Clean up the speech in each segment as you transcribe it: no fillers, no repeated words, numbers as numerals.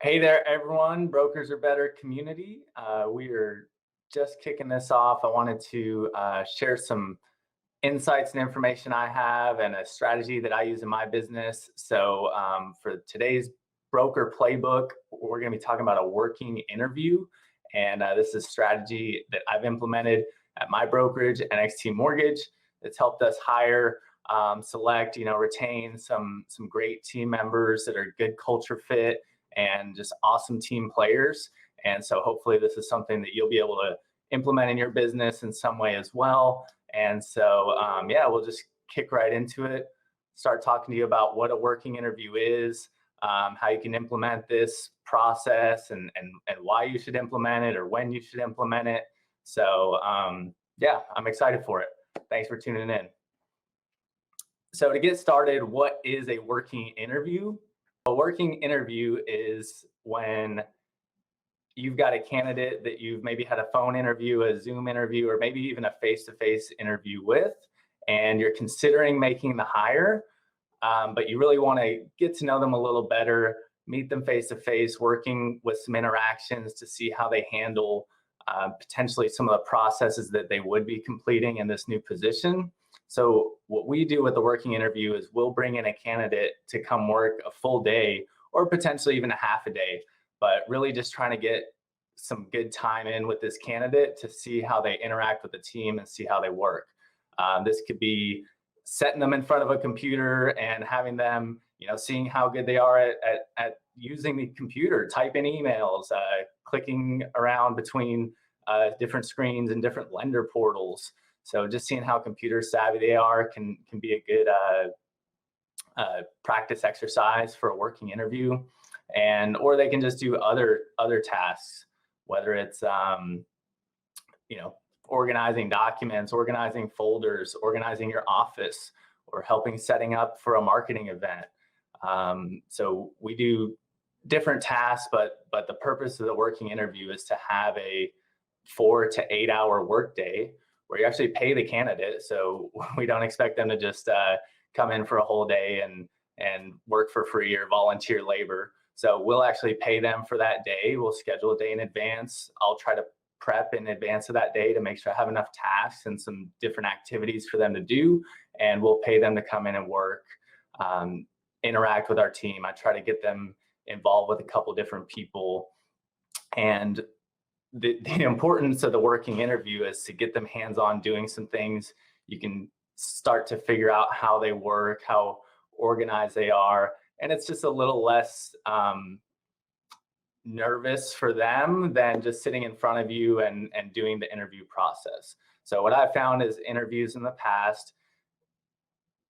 Hey there, everyone. Brokers Are Better community. We are just kicking this off. I wanted to share some insights and information I have and a strategy that I use in my business. So, for today's broker playbook, we're going to be talking about a working interview. And this is a strategy that I've implemented at my brokerage, NXT Mortgage. It's helped us hire, select, retain some great team members that are good culture fit and just awesome team players. And so hopefully this is something that you'll be able to implement in your business in some way as well. And so, yeah, we'll just kick right into it, start talking to you about what a working interview is, how you can implement this process and why you should implement it or when you should implement it. So, yeah, I'm excited for it. Thanks for tuning in. So to get started, what is a working interview? A working interview is when you've got a candidate that you've maybe had a phone interview, a Zoom interview, or maybe even a face-to-face interview with, and you're considering making the hire, but you really want to get to know them a little better, meet them face-to-face, working with some interactions to see how they handle potentially some of the processes that they would be completing in this new position. So what we do with the working interview is we'll bring in a candidate to come work a full day or potentially even a half a day, but really just trying to get some good time in with this candidate to see how they interact with the team and see how they work. This could be setting them in front of a computer and having them, seeing how good they are at using the computer, typing emails, clicking around between different screens and different lender portals. So just seeing how computer savvy they are can be a good practice exercise for a working interview. Or they can just do other tasks, whether it's organizing documents, organizing folders, organizing your office, or helping setting up for a marketing event. So we do different tasks, but the purpose of the working interview is to have a 4 to 8 hour workday where you actually pay the candidate. So we don't expect them to just come in for a whole day and work for free or volunteer labor. So we'll actually pay them for that day. We'll schedule a day in advance. I'll try to prep in advance of that day to make sure I have enough tasks and some different activities for them to do. And we'll pay them to come in and work, interact with our team. I try to get them involved with a couple different people. And the importance of the working interview is to get them hands-on doing some things. You can start to figure out how they work, how organized they are, and it's just a little less nervous for them than just sitting in front of you and doing the interview process. So what I've found is interviews in the past,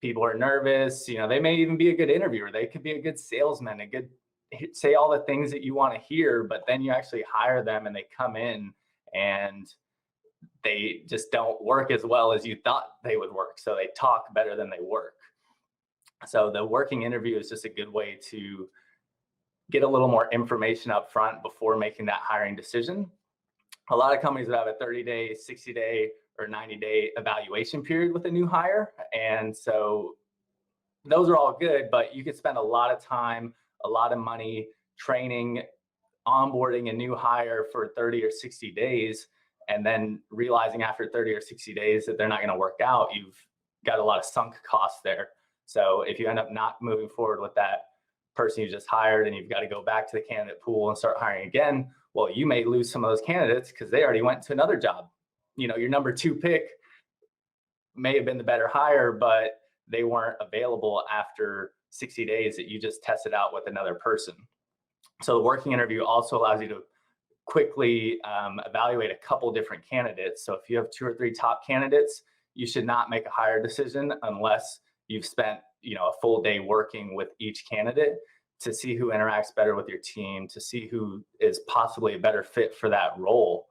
people are nervous. They may even be a good interviewer. They could be a good salesman, say all the things that you want to hear, but then you actually hire them and they come in and they just don't work as well as you thought they would work. So they talk better than they work. So the working interview is just a good way to get a little more information up front before making that hiring decision. A lot of companies have a 30-day, 60-day, or 90-day evaluation period with a new hire. And so those are all good, but you could spend a lot of time, a lot of money training, onboarding a new hire for 30 or 60 days, and then realizing after 30 or 60 days that they're not going to work out. You've got a lot of sunk costs there. So if you end up not moving forward with that person you just hired and you've got to go back to the candidate pool and start hiring again, well, you may lose some of those candidates because they already went to another job. Your number 2 pick may have been the better hire, but they weren't available after 60 days that you just tested out with another person. So the working interview also allows you to quickly evaluate a couple different candidates. So if you have 2 or 3 top candidates, you should not make a hire decision unless you've spent a full day working with each candidate to see who interacts better with your team, to see who is possibly a better fit for that role.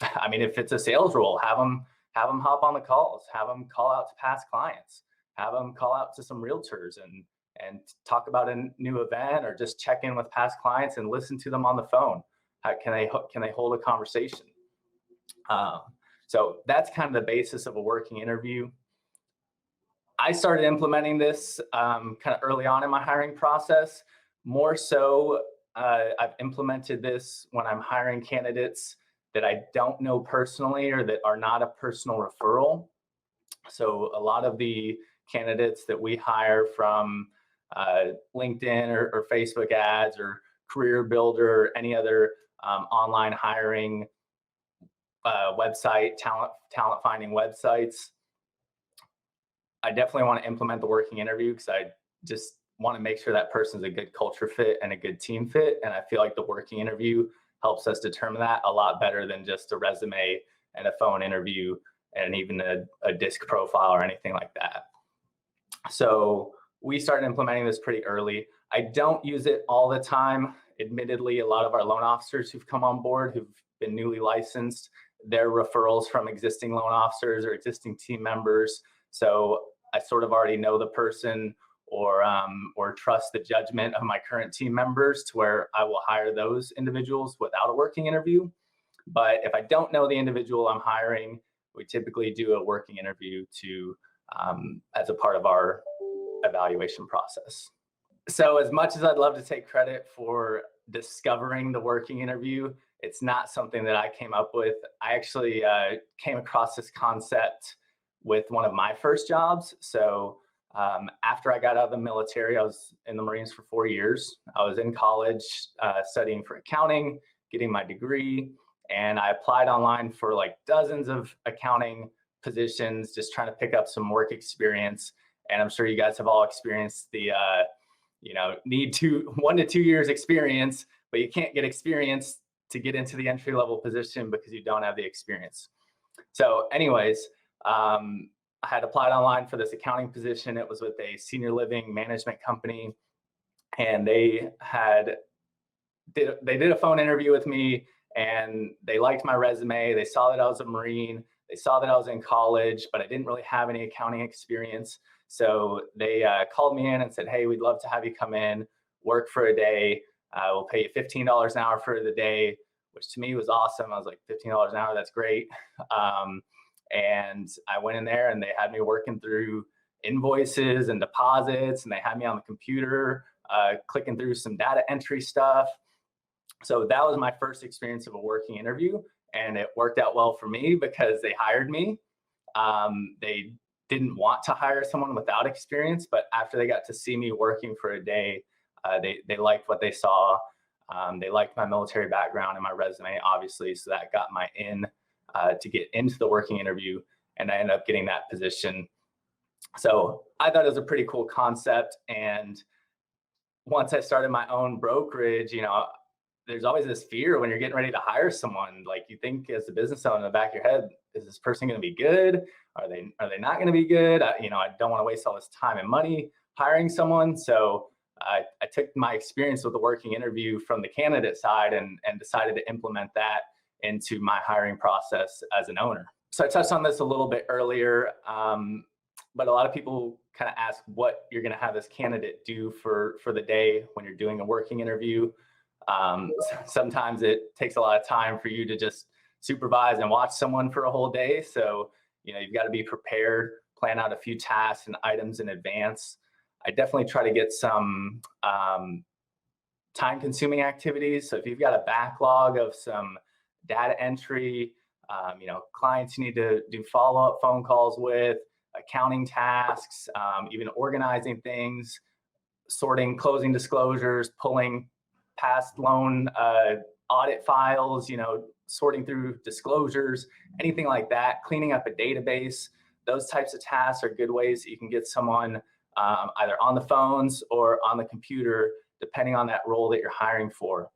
If it's a sales role, have them hop on the calls, have them call out to past clients, have them call out to some realtors and talk about a new event, or just check in with past clients and listen to them on the phone. How can they hold a conversation? So that's kind of the basis of a working interview. I started implementing this kind of early on in my hiring process, more so I've implemented this when I'm hiring candidates that I don't know personally or that are not a personal referral. So a lot of the candidates that we hire from LinkedIn or Facebook ads or Career Builder or any other online hiring website, talent finding websites, I definitely want to implement the working interview because I just want to make sure that person's a good culture fit and a good team fit. And I feel like the working interview helps us determine that a lot better than just a resume and a phone interview and even a disc profile or anything like that. So we started implementing this pretty early. I don't use it all the time. Admittedly, a lot of our loan officers who've come on board, who've been newly licensed, they're referrals from existing loan officers or existing team members. So I sort of already know the person or trust the judgment of my current team members to where I will hire those individuals without a working interview. But if I don't know the individual I'm hiring, we typically do a working interview to as a part of our evaluation process. So as much as I'd love to take credit for discovering the working interview, it's not something that I came up with. I actually came across this concept with one of my first jobs. So after I got out of the military, I was in the Marines for 4 years. I was in college studying for accounting, getting my degree, and I applied online for like dozens of accounting positions, just trying to pick up some work experience. And I'm sure you guys have all experienced the, need 1 to 2 years experience, but you can't get experience to get into the entry level position because you don't have the experience. So anyways, I had applied online for this accounting position. It was with a senior living management company, and they did a phone interview with me, and they liked my resume. They saw that I was a Marine. They saw that I was in college, but I didn't really have any accounting experience. So they called me in and said, "Hey, we'd love to have you come in, work for a day. We'll pay you $15 an hour for the day," which to me was awesome. I was like, $15 an hour, that's great. And I went in there and they had me working through invoices and deposits, and they had me on the computer clicking through some data entry stuff. So that was my first experience of a working interview, and it worked out well for me because they hired me. They didn't want to hire someone without experience, but after they got to see me working for a day, they liked what they saw. They liked my military background and my resume, obviously, so that got my in to get into the working interview, and I ended up getting that position. So I thought it was a pretty cool concept, and once I started my own brokerage, there's always this fear when you're getting ready to hire someone. Like, you think as a business owner in the back of your head, is this person going to be good? Are they not going to be good? I don't want to waste all this time and money hiring someone. So I took my experience with the working interview from the candidate side and decided to implement that into my hiring process as an owner. So I touched on this a little bit earlier, but a lot of people kind of ask what you're going to have this candidate do for the day when you're doing a working interview. Sometimes it takes a lot of time for you to just supervise and watch someone for a whole day. So, you've got to be prepared, plan out a few tasks and items in advance. I definitely try to get some time-consuming activities. So if you've got a backlog of some data entry, clients you need to do follow-up phone calls with, accounting tasks, even organizing things, sorting closing disclosures, pulling past loan audit files, sorting through disclosures, anything like that, cleaning up a database. Those types of tasks are good ways that you can get someone either on the phones or on the computer, depending on that role that you're hiring for.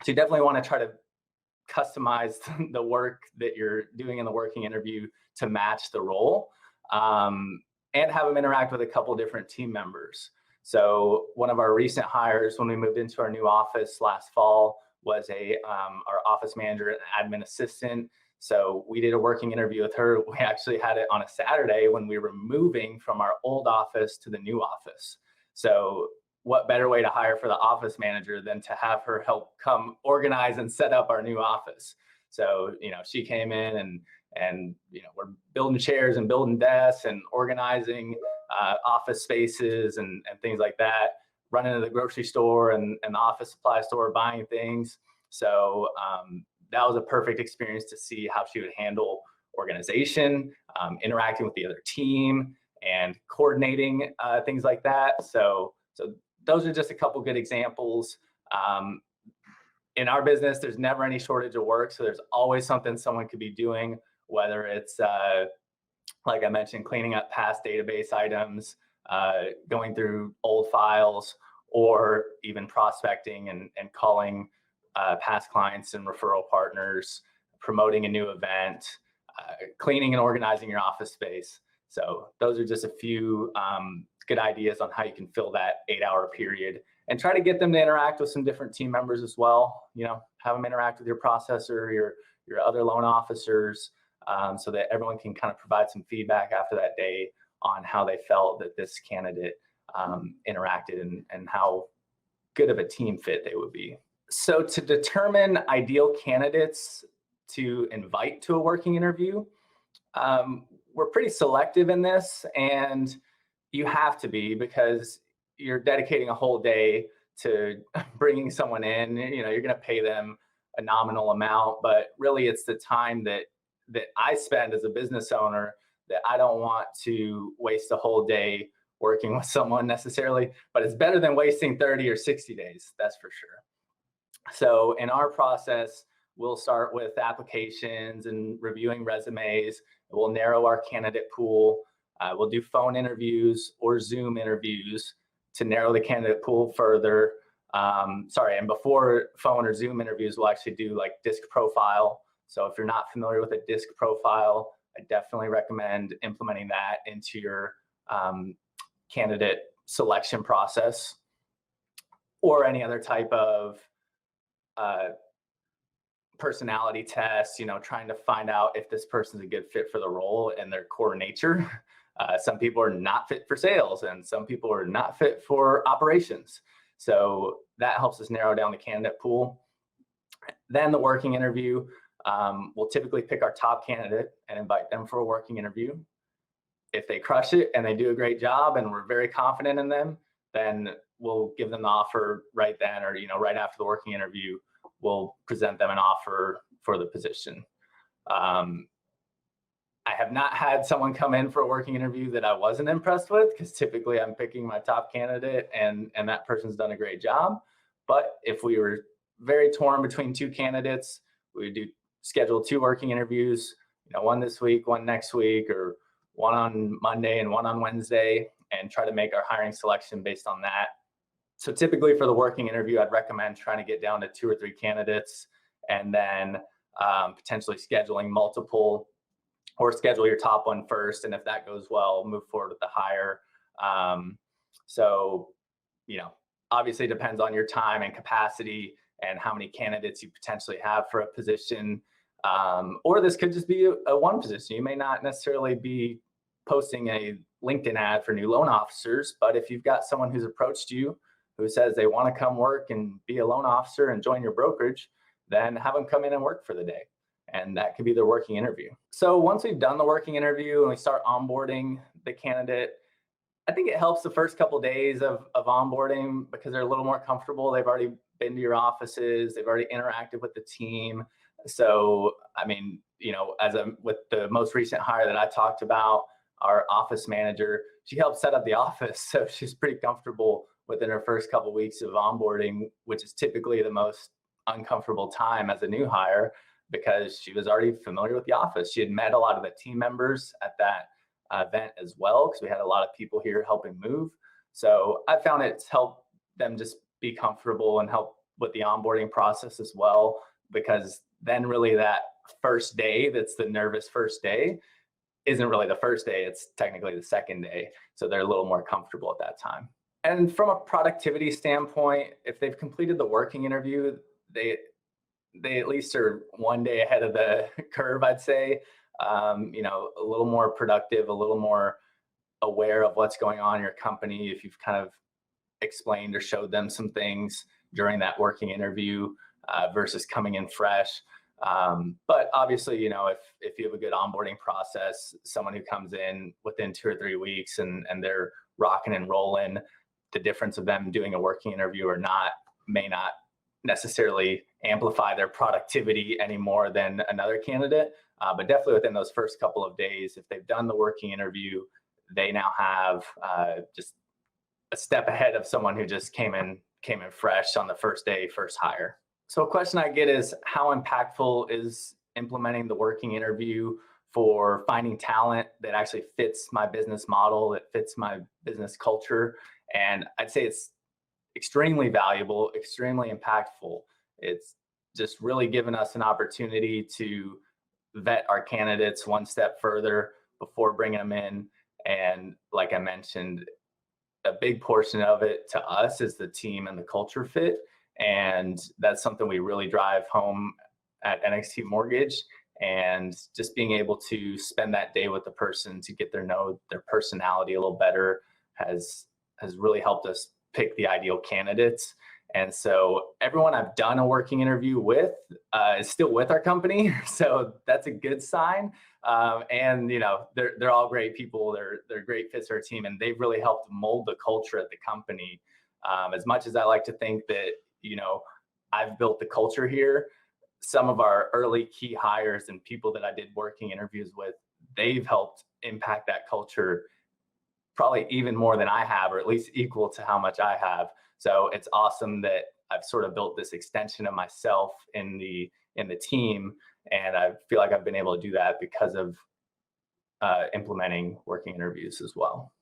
So you definitely want to try to customize the work that you're doing in the working interview to match the role, and have them interact with a couple different team members. So one of our recent hires when we moved into our new office last fall was our office manager and admin assistant. So we did a working interview with her. We actually had it on a Saturday when we were moving from our old office to the new office. So what better way to hire for the office manager than to have her help come organize and set up our new office. So, she came in and we're building chairs and building desks and organizing office spaces and things like that, running to the grocery store and the office supply store buying things. So that was a perfect experience to see how she would handle organization, interacting with the other team, and coordinating things like that. So those are just a couple good examples. In our business, there's never any shortage of work, so there's always something someone could be doing, whether it's like I mentioned, cleaning up past database items, going through old files, or even prospecting and calling past clients and referral partners, promoting a new event, cleaning and organizing your office space. So those are just a few good ideas on how you can fill that 8-hour period, and try to get them to interact with some different team members as well. Have them interact with your processor, your other loan officers, so that everyone can kind of provide some feedback after that day on how they felt that this candidate interacted and how good of a team fit they would be. So to determine ideal candidates to invite to a working interview, we're pretty selective in this, and you have to be, because you're dedicating a whole day to bringing someone in. You're going to pay them a nominal amount, but really it's the time that I spend as a business owner that I don't want to waste a whole day working with someone necessarily, but it's better than wasting 30 or 60 days, that's for sure. So in our process, we'll start with applications and reviewing resumes. We'll narrow our candidate pool. We'll do phone interviews or Zoom interviews to narrow the candidate pool further. And before phone or Zoom interviews, we'll actually do like disc profile. So if you're not familiar with a disc profile, I definitely recommend implementing that into your candidate selection process, or any other type of personality test, trying to find out if this person's a good fit for the role and their core nature. Some people are not fit for sales, and some people are not fit for operations. So that helps us narrow down the candidate pool. Then the working interview, we'll typically pick our top candidate and invite them for a working interview. If they crush it and they do a great job and we're very confident in them, then we'll give them the offer right then, or right after the working interview, we'll present them an offer for the position. I have not had someone come in for a working interview that I wasn't impressed with, because typically I'm picking my top candidate and that person's done a great job. But if we were very torn between two candidates, we would schedule 2 working interviews, one this week, one next week, or one on Monday and one on Wednesday, and try to make our hiring selection based on that. So typically for the working interview, I'd recommend trying to get down to 2 or 3 candidates, and then potentially scheduling multiple, or schedule your top one first. And if that goes well, move forward with the hire. So, obviously it depends on your time and capacity and how many candidates you potentially have for a position. Or this could just be a one position. You may not necessarily be posting a LinkedIn ad for new loan officers, but if you've got someone who's approached you who says they want to come work and be a loan officer and join your brokerage, then have them come in and work for the day. And that could be their working interview. So once we've done the working interview and we start onboarding the candidate, I think it helps the first couple of days of onboarding, because they're a little more comfortable. They've already been to your offices. They've already interacted with the team. So, with the most recent hire that I talked about, our office manager, she helped set up the office. So she's pretty comfortable within her first couple of weeks of onboarding, which is typically the most uncomfortable time as a new hire, because she was already familiar with the office. She had met a lot of the team members at that event as well, because we had a lot of people here helping move. So I found it's helped them just be comfortable and help with the onboarding process as well, because then really that first day, that's the nervous first day, isn't really the first day, it's technically the second day. So they're a little more comfortable at that time. And from a productivity standpoint, if they've completed the working interview, they at least are one day ahead of the curve, I'd say. A little more productive, a little more aware of what's going on in your company, if you've kind of explained or showed them some things during that working interview, versus coming in fresh. But obviously, if you have a good onboarding process, someone who comes in within 2 or 3 weeks and they're rocking and rolling, the difference of them doing a working interview or not may not necessarily amplify their productivity any more than another candidate. But definitely within those first couple of days, if they've done the working interview, they now have just a step ahead of someone who just came in fresh on the first day, first hire. So a question I get is, how impactful is implementing the working interview for finding talent that actually fits my business model, that fits my business culture? And I'd say it's extremely valuable, extremely impactful. It's just really given us an opportunity to vet our candidates one step further before bringing them in. And like I mentioned, a big portion of it to us is the team and the culture fit. And that's something we really drive home at NXT Mortgage. And just being able to spend that day with the person to get to know their personality a little better has really helped us pick the ideal candidates. And so everyone I've done a working interview with is still with our company. So that's a good sign. And they're all great people. They're great fits for our team, and they've really helped mold the culture at the company. As much as I like to think that I've built the culture here, some of our early key hires and people that I did working interviews with, they've helped impact that culture probably even more than I have, or at least equal to how much I have. So it's awesome that I've sort of built this extension of myself in the team, and I feel like I've been able to do that because of implementing working interviews as well.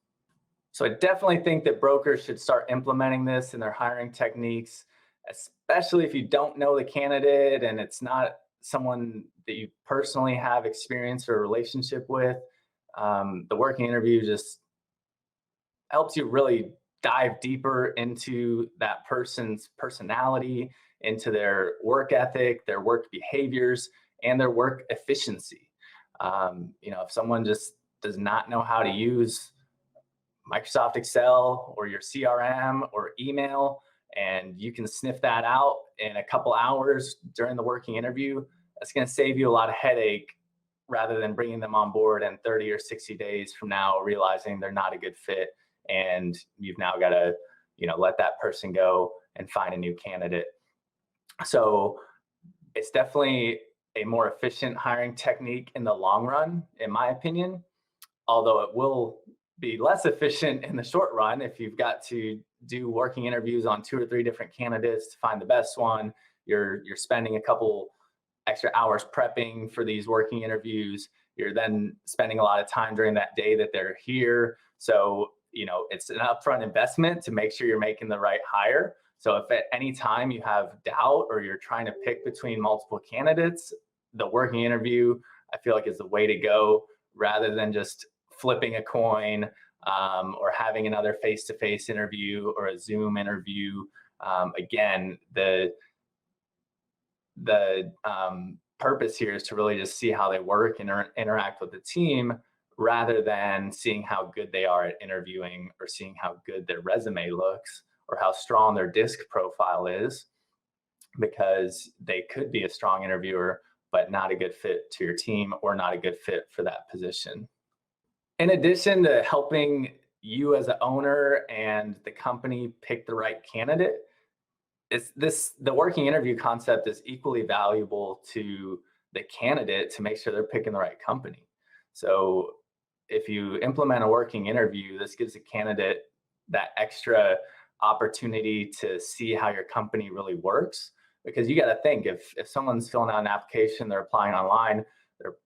So I definitely think that brokers should start implementing this in their hiring techniques, especially if you don't know the candidate and it's not someone that you personally have experience or relationship with. The working interview just helps you really dive deeper into that person's personality, into their work ethic, their work behaviors, and their work efficiency. If someone just does not know how to use Microsoft Excel or your CRM or email, and you can sniff that out in a couple hours during the working interview, that's going to save you a lot of headache rather than bringing them on board and 30 or 60 days from now realizing they're not a good fit, and you've now got to let that person go and find a new candidate. So it's definitely a more efficient hiring technique in the long run, in my opinion, although it will be less efficient in the short run if you've got to do working interviews on 2 or 3 different candidates to find the best one. You're spending a couple extra hours prepping for these working interviews. You're then spending a lot of time during that day that they're here. So, it's an upfront investment to make sure you're making the right hire. So if at any time you have doubt or you're trying to pick between multiple candidates, the working interview, I feel like, is the way to go, rather than just flipping a coin or having another face-to-face interview or a Zoom interview. Again, the purpose here is to really just see how they work and interact with the team, rather than seeing how good they are at interviewing or seeing how good their resume looks or how strong their DISC profile is, because they could be a strong interviewer, but not a good fit to your team or not a good fit for that position. In addition to helping you as an owner and the company pick the right candidate, the working interview concept is equally valuable to the candidate to make sure they're picking the right company. So if you implement a working interview, this gives the candidate that extra opportunity to see how your company really works. Because you got to think, if someone's filling out an application, they're applying online,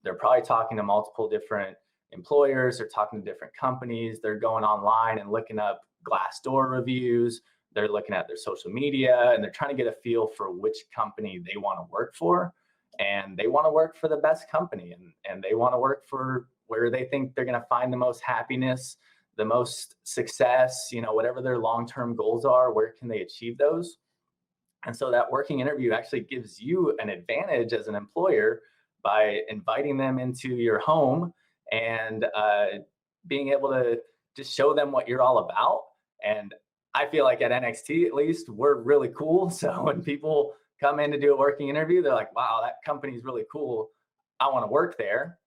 they're probably talking to multiple different employers, they're talking to different companies, they're going online and looking up Glassdoor reviews, they're looking at their social media, and they're trying to get a feel for which company they want to work for. And they want to work for the best company, and they want to work for where they think they're going to find the most happiness, the most success, whatever their long-term goals are, where can they achieve those? And so that working interview actually gives you an advantage as an employer by inviting them into your home and being able to just show them what you're all about. And I feel like at NXT, at least, we're really cool. So when people come in to do a working interview, they're like, wow, that company's really cool. I want to work there.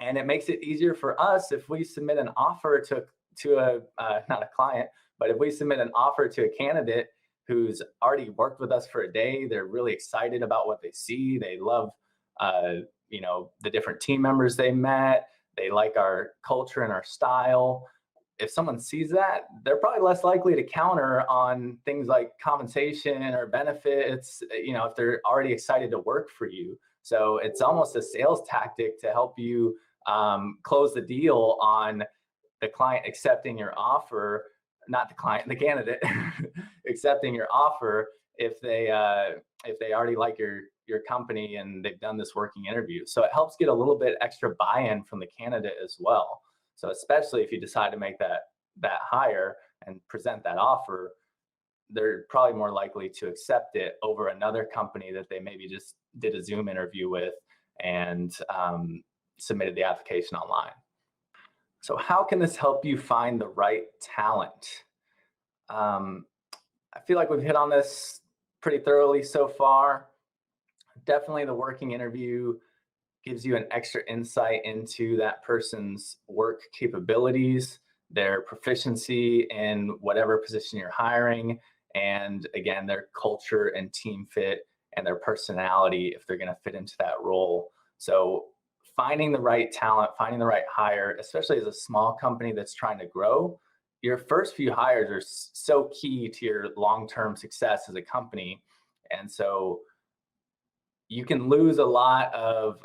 And it makes it easier for us if we submit an offer to a not a client, But if we submit an offer to a candidate who's already worked with us for a day, they're really excited about what they see. They love, the different team members they met. They like our culture and our style. If someone sees that, they're probably less likely to counter on things like compensation or benefits, if they're already excited to work for you. So it's almost a sales tactic to help you close the deal on the client accepting your offer, not the client, the candidate accepting your offer if they already like your company and they've done this working interview. So it helps get a little bit extra buy-in from the candidate as well. So especially if you decide to make that hire and present that offer, they're probably more likely to accept it over another company that they maybe just did a Zoom interview with and submitted the application online. So how can this help you find the right talent? I feel like we've hit on this pretty thoroughly so far. Definitely the working interview gives you an extra insight into that person's work capabilities, their proficiency in whatever position you're hiring, and again, their culture and team fit and their personality if they're going to fit into that role. So finding the right talent, finding the right hire, especially as a small company that's trying to grow, your first few hires are so key to your long-term success as a company. And so you can lose a lot of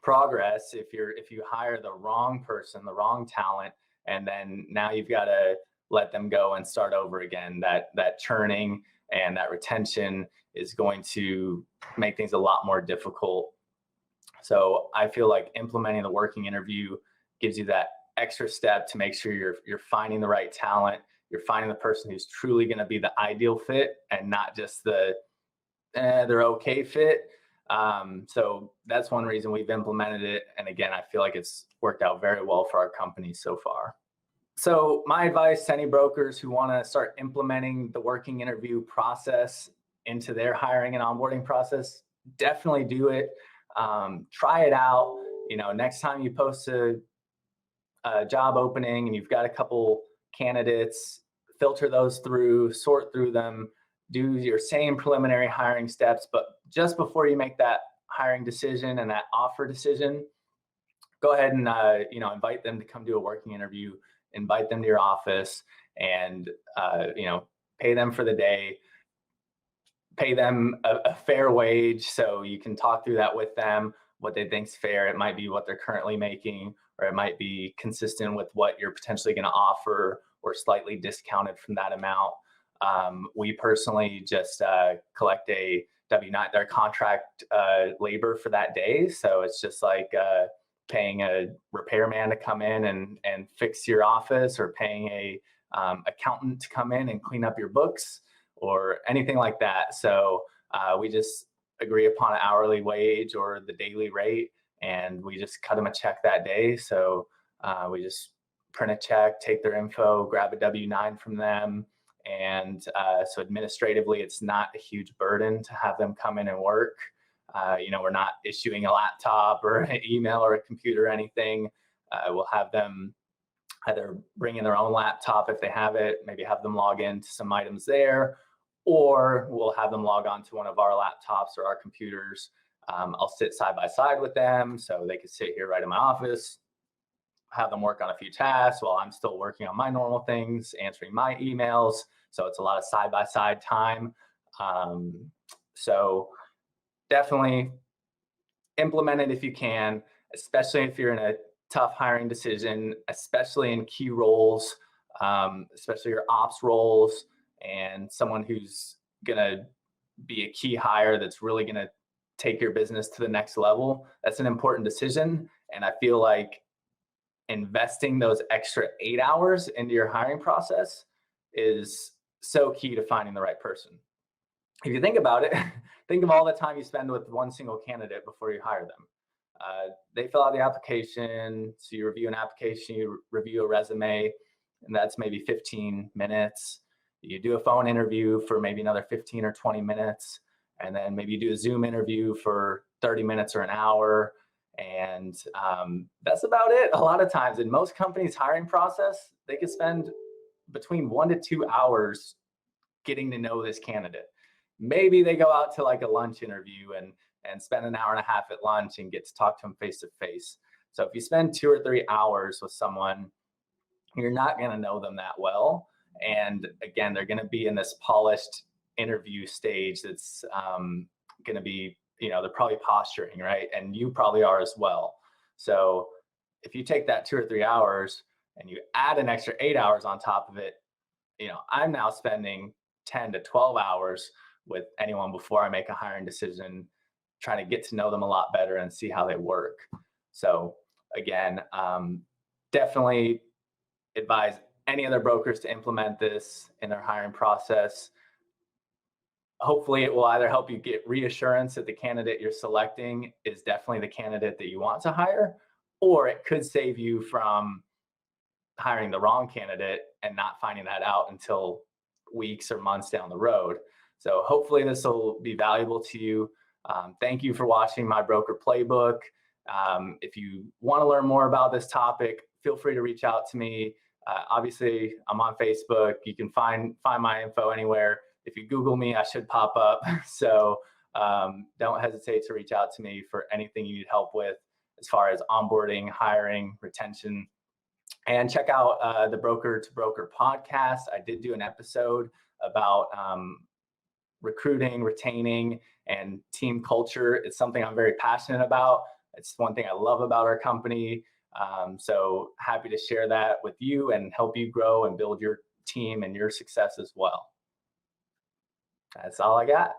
progress if you hire the wrong person, the wrong talent, and then now you've got to let them go and start over again. That churning and that retention is going to make things a lot more difficult. So I feel like implementing the working interview gives you that extra step to make sure you're finding the right talent, you're finding the person who's truly going to be the ideal fit and not just they're okay fit. So that's one reason we've implemented it. And again, I feel like it's worked out very well for our company so far. So my advice to any brokers who want to start implementing the working interview process into their hiring and onboarding process, definitely do it. Try it out. Next time you post a job opening and you've got a couple candidates, filter those through, sort through them, do your same preliminary hiring steps, but just before you make that hiring decision and that offer decision, go ahead and invite them to come do a working interview, invite them to your office, and pay them for the day, pay them a fair wage so you can talk through that with them, what they think's fair. It might be what they're currently making, or it might be consistent with what you're potentially going to offer or slightly discounted from that amount. We personally just collect a W-9, their contract labor for that day. So it's just like paying a repairman to come in and fix your office, or paying a accountant to come in and clean up your books, or anything like that. So we just agree upon an hourly wage or the daily rate, and we just cut them a check that day. So we just print a check, take their info, grab a W-9 from them. And so administratively, it's not a huge burden to have them come in and work. We're not issuing a laptop or an email or a computer or anything. We'll have them either bring in their own laptop if they have it, maybe have them log into some items there, or we'll have them log on to one of our laptops or our computers. I'll sit side by side with them so they can sit here right in my office, have them work on a few tasks while I'm still working on my normal things, answering my emails. So it's a lot of side-by-side time. So definitely implement it if you can, especially if you're in a tough hiring decision, especially in key roles, especially your ops roles, and someone who's going to be a key hire that's really going to take your business to the next level. That's an important decision. And I feel like investing those extra 8 hours into your hiring process is so key to finding the right person. If you think about it, think of all the time you spend with one single candidate before you hire them. They fill out the application, so you review an application, you review a resume, and that's maybe 15 minutes. You do a phone interview for maybe another 15 or 20 minutes, and then maybe you do a Zoom interview for 30 minutes or an hour. And that's about it. A lot of times in most companies' hiring process, they could spend between 1 to 2 hours getting to know this candidate. Maybe they go out to like a lunch interview and spend an hour and a half at lunch and get to talk to them face to face. So if you spend 2 or 3 hours with someone, you're not going to know them that well. And again, they're going to be in this polished interview stage that's going to be, they're probably posturing, right? And you probably are as well. So if you take that 2 or 3 hours and you add an extra 8 hours on top of it, I'm now spending 10 to 12 hours with anyone before I make a hiring decision, trying to get to know them a lot better and see how they work. So again, definitely advise any other brokers to implement this in their hiring process. Hopefully it will either help you get reassurance that the candidate you're selecting is definitely the candidate that you want to hire, or it could save you from hiring the wrong candidate and not finding that out until weeks or months down the road. So hopefully this will be valuable to you. Thank you for watching my broker playbook. If you want to learn more about this topic, feel free to reach out to me. Obviously, I'm on Facebook. You can find my info anywhere. If you Google me, I should pop up. So don't hesitate to reach out to me for anything you need help with as far as onboarding, hiring, retention. And check out the Broker to Broker podcast. I did do an episode about recruiting, retaining, and team culture. It's something I'm very passionate about. It's one thing I love about our company. So happy to share that with you and help you grow and build your team and your success as well. That's all I got.